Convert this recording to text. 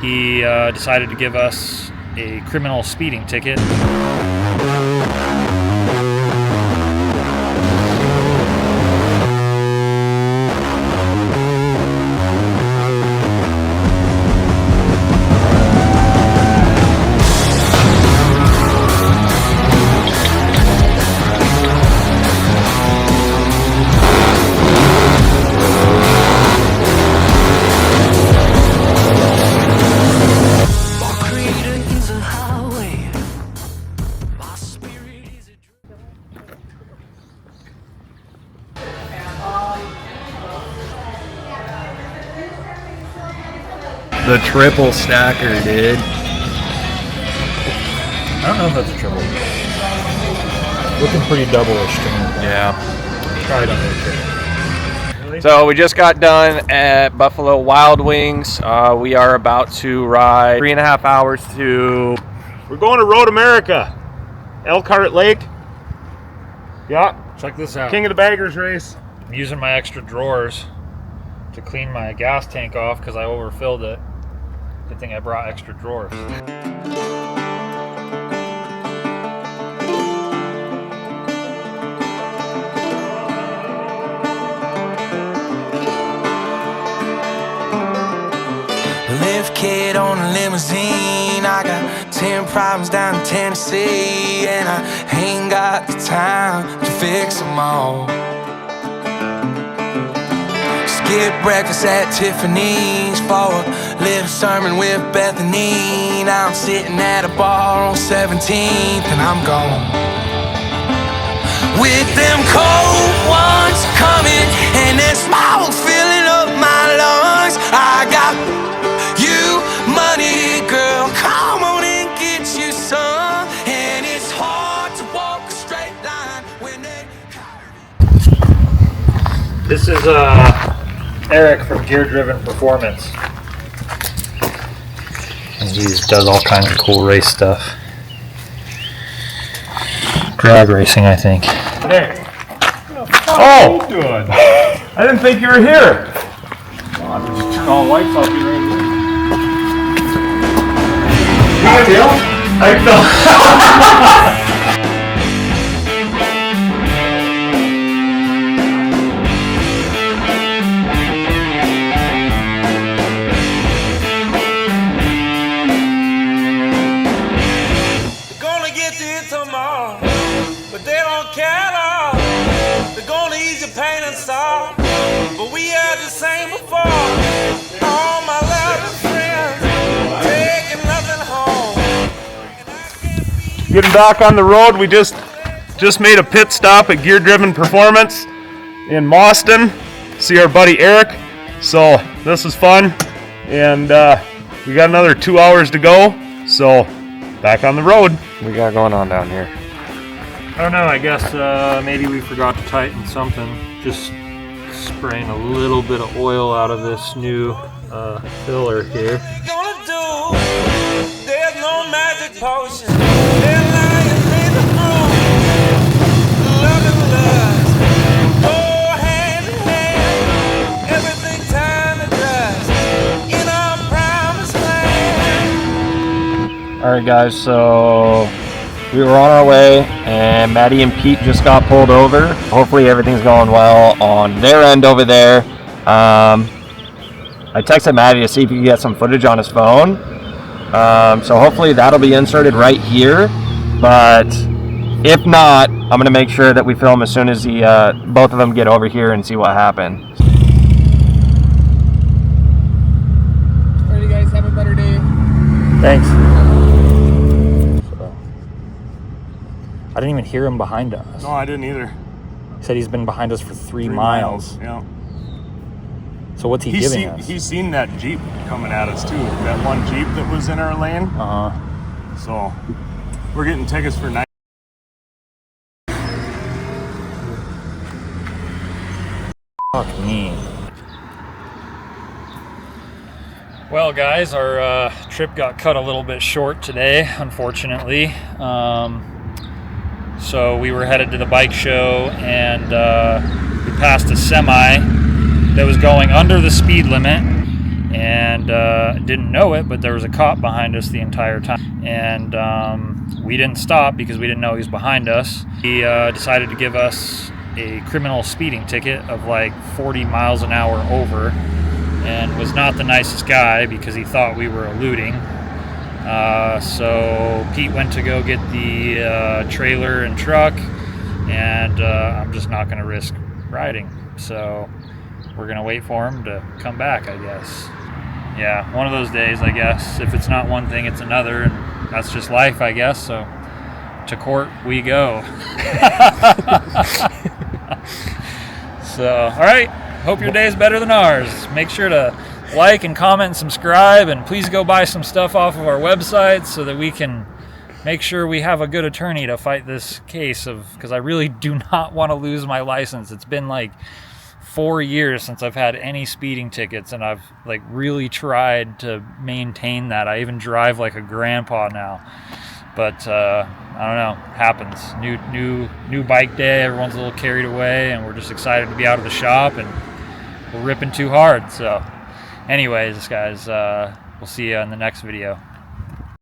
he decided to give us a criminal speeding ticket. The triple stacker, dude. I don't know if that's a triple. Looking pretty double-ish to me. Yeah. Probably don't really care. So we just got done at Buffalo Wild Wings. We are about to ride 3.5 hours to... We're going to Road America. Elkhart Lake. Yeah. Check this out. King of the Baggers race. I'm using my extra drawers to clean my gas tank off because I overfilled it. Good thing I brought extra drawers. Lift kid on a limousine. I got 10 problems down in Tennessee, and I ain't got the time to fix them all. Skip breakfast at Tiffany's for a little sermon with Bethany. Now I'm sitting at a bar on 17th and I'm gone. With them cold ones coming and that smoke filling up my lungs. I got you money, girl, come on and get you some. And it's hard to walk a straight line when they... This is Eric from Gear Driven Performance. And he does all kinds of cool race stuff. Drag racing, I think. Hey. Oh! What are you doing? I didn't think you were here. Oh, I just turn all lights off here right here. Big deal? I know. Tomorrow, but they don't care at all. They're gonna ease your pain and sorrow, but we had the same before. All my loving friends taking nothing home. Getting back on the road, we just made a pit stop at Gear Driven Performance in Boston. See our buddy Eric. So this is fun, and we got another 2 hours to go. So back on the road. We got going on down here. I don't know, I guess maybe we forgot to tighten something. Just spraying a little bit of oil out of this new filler here. Gonna do, there's no magic potion. They're lying in the room. Love and lust go hand in hand. Everything time to dust in our promised land. Alright guys, so we were on our way and Maddie and Pete just got pulled over. Hopefully everything's going well on their end over there. I texted Maddie to see if he could get some footage on his phone. So hopefully that'll be inserted right here. But if not, I'm going to make sure that we film as soon as both of them get over here and see what happened. Alright, you guys, have a better day. Thanks. I didn't even hear him behind us. No, I didn't either. He said he's been behind us for 3 miles. Yeah. So what's he giving us? He's seen that Jeep coming at us too. That one Jeep that was in our lane. Uh-huh. So we're getting tickets for night. Fuck me. Well, guys, our trip got cut a little bit short today, unfortunately. So we were headed to the bike show, and we passed a semi that was going under the speed limit, and didn't know it, but there was a cop behind us the entire time, and we didn't stop because we didn't know he was behind us. He decided to give us a criminal speeding ticket of like 40 miles an hour over, and was not the nicest guy because he thought we were eluding. So Pete went to go get the trailer and truck, and I'm just not going to risk riding. So we're going to wait for him to come back, I guess. Yeah, one of those days, I guess. If it's not one thing, it's another, and that's just life, I guess. So to court we go. So, all right. Hope your day is better than ours. Make sure to like and comment and subscribe, and please go buy some stuff off of our website so that we can make sure we have a good attorney to fight this case, because I really do not want to lose my license. It's been like 4 years since I've had any speeding tickets, and I've like really tried to maintain that. I even drive like a grandpa now, but I don't know, happens. New bike day, everyone's a little carried away, and we're just excited to be out of the shop, and we're ripping too hard. So anyways, guys, we'll see you in the next video.